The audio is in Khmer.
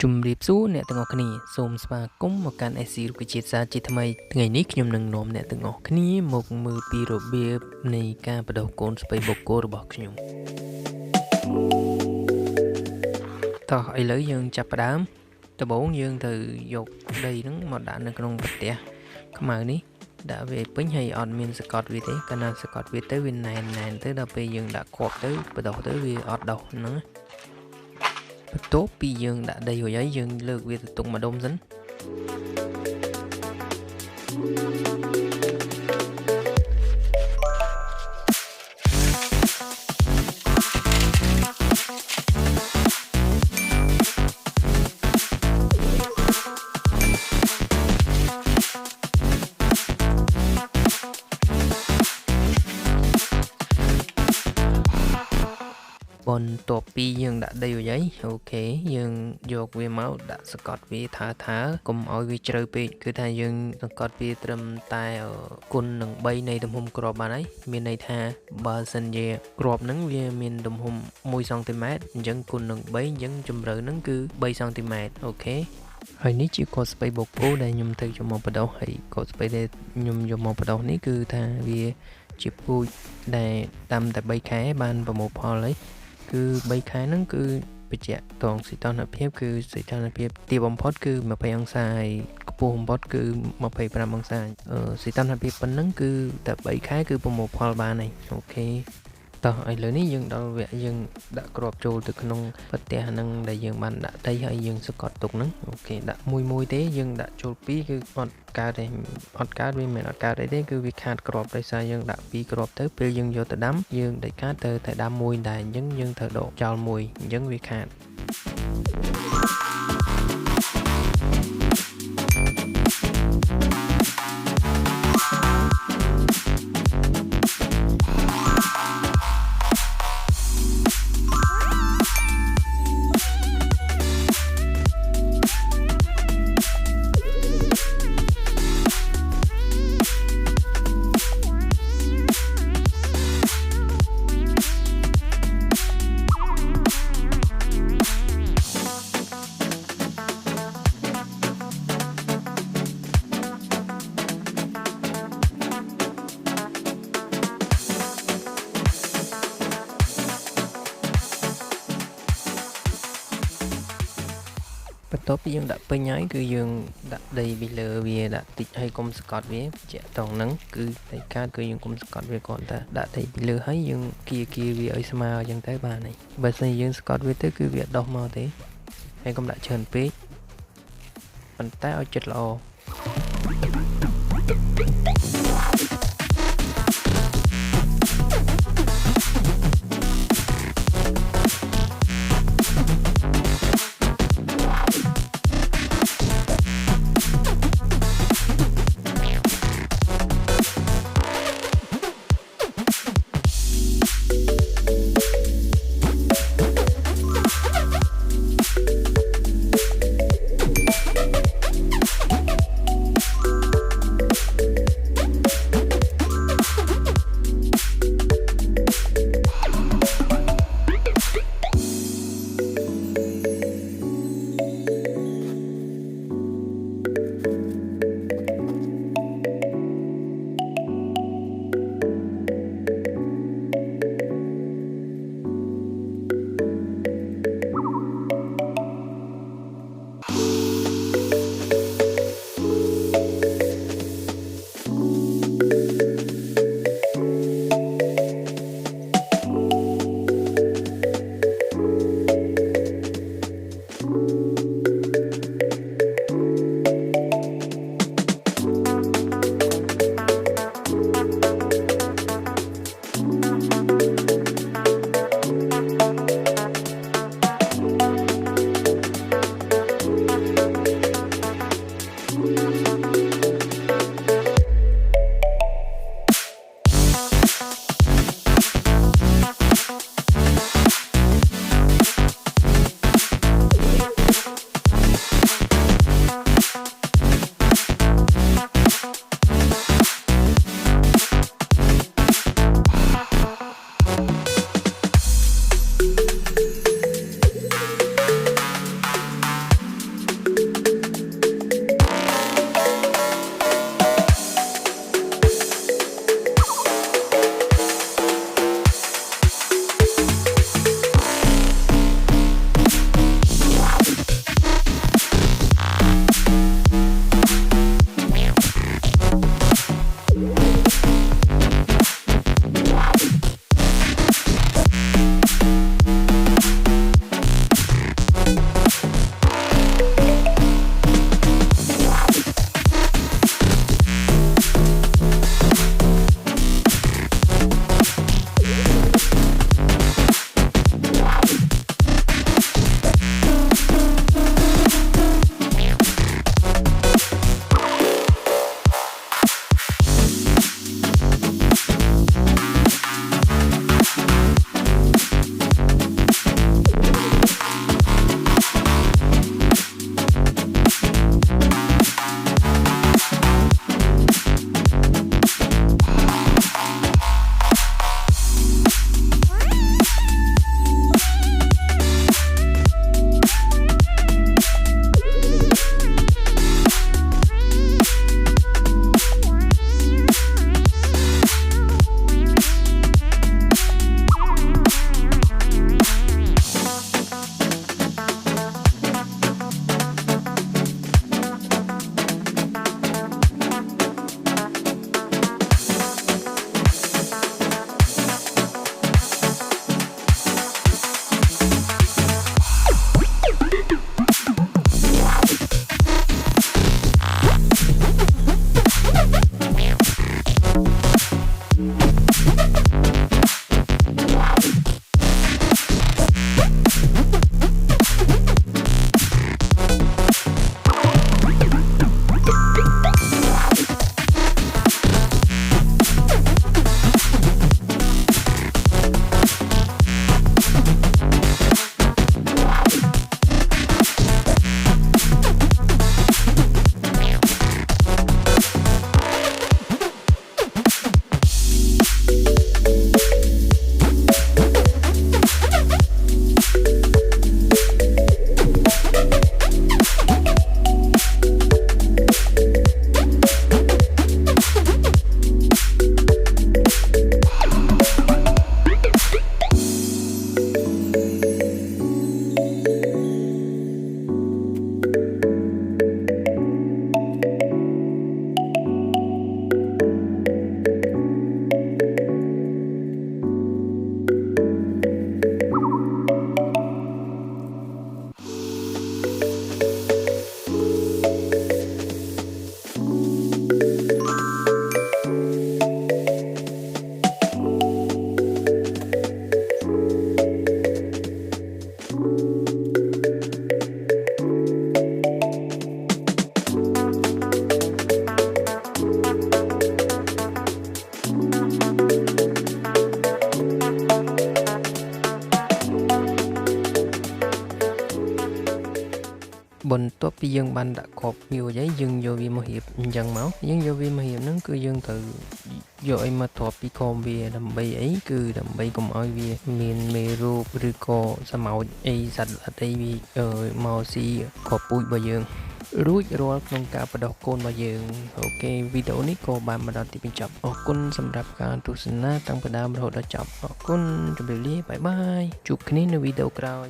ជំរាបសួរអ្នកទាំងអស់គ្នាសូមស្វាគមន៍មកកាន់ SC រុក្ខជាតិសាស្ត្រជាថ្មីថ្ងៃនេះខ្ញុំនឹងនាំអ្នកទាំងអស់គ្នាមកមើលពីរបៀបនៃការបដោះកូនស្ពៃបូកគោរបស់ខ្ញុំតោះឥឡូវយើងចាប់ផ្ដើមដំបូងយើងត្រូវយកដីហ្នឹងមកដាក់នៅក្នុងប្រទះខ្មៅនេះដាក់វាពេញហើយអត់មានសកត់វាទេកាលណាសកត់វាទៅវាណែនទៅដល់ពេលយើងដាក់គ្រាប់ទៅបដោះទៅវាអត់ដោះហ្នឹងបន្ទាប់ពីយើងដាក់ដីរួចហើយយើងលើកវាទៅទុកម្ដុំសិនបន្ទាប់ពីយើងដាក់ដីរួចហើយអូខេយើងយកវាមកដាក់សកត់វាថាកុំឲ្យវាជ្រៅពេកគឺថាយើងសកត់វាត្រឹមតែគុណនឹង3នៃទំហំគ្រាប់បានហើយមានន័យថាបើសិនជាគ្រាប់ហ្នឹងវាមានទំហំ1សង់ទីម៉ែត្រអញ្ចឹងគុណនឹង3អញ្ចឹងជម្រៅហ្នឹងគឺ3សង់ទីម៉ែត្រអូខេហើយនេះជាគល់ស្ពៃបូកគោដែលខ្ញុំទៅយកមកបដោះហើយគល់ស្ពៃដែលខ្ញុំយកមកបដោះនេះគឺថាវាជាពូជដែលតាមតែ3ខែបានប្រមូលផលហើយគឺ3ខែហ្នឹងគឺបច្ចៈតងសីតុណ្ហភាពគឺសីតុណ្ហភាពទាបបំផុតគឺ20អង្សាហើយខ្ពស់បំផុតគឺ25អង្សាសីតុណ្ហភាពប៉ុណ្ណឹងគឺតែ3ខែគឺប្រមូលផលបានហើយអូខេតោះឥឡូវនេះយើងដល់វគ្គយើងដាក់គ្រាប់ចូលទៅក្នុងប្រទះហ្នឹងដែលយើងបានដាក់ដីហើយយើងសកត់ទុកហ្នឹងអូខេដាក់មួយទេយើងដាក់ចូល2គឺអត់កើតទេអត់កើតវាមិនអត់កើតអីទេគឺវាខាតគ្រាប់ដោយសារយើងដាក់2គ្រាប់ទៅពេលយើងយកទៅដាំយើងដេចខាតទៅតែដាំមួយដែរអញ្ចឹងយើងត្រូវដកចោលមួយអញ្ចឹងវាខាតបន្ទាប់ពីយើងដាក់ពេញហើយគឺយើងដាក់ដីពីលើវាដាក់តិចហើយកុំសកត់វាជាក់តងហ្នឹងគឺតែកើតគឺយើងកុំសកត់វាគាត់តែដាក់ដីពីលើហើយយើងគៀវាឲ្យស្មើអញ្ចឹងទៅបានហើយបើមិនយើងសកត់វាទៅគឺវាដោះមកទេហើយកុំដាក់ច្រើនពេកប៉ុន្តែឲ្យចិត្តល្អ បន្ទាប់ពីយើងបានដាក់គ្រាប់វាហើយយើងយកវាមករៀបអញ្ចឹងមកយើងយកវាមករៀបហ្នឹងគឺយើងត្រូវយកអីមកទ្រាប់ពីខំវាដើម្បីអីគឺដើម្បីកុំឲ្យវាមានមេរោគឬក៏សម្ោចអីសត្វល្អិតអីវាមកស៊ីគ្រាប់ពូជរបស់យើងរួចរាល់ក្នុងការបដោះកូនរបស់យើងអូខេវីដេអូនេះក៏បានមកដល់ទីបញ្ចប់អរគុណសម្រាប់ការទស្សនាតាំងពីដើមរហូតដល់ចប់អរគុណជម្រាបលាបាយបាយជួបគ្នានៅវីដេអូក្រោយ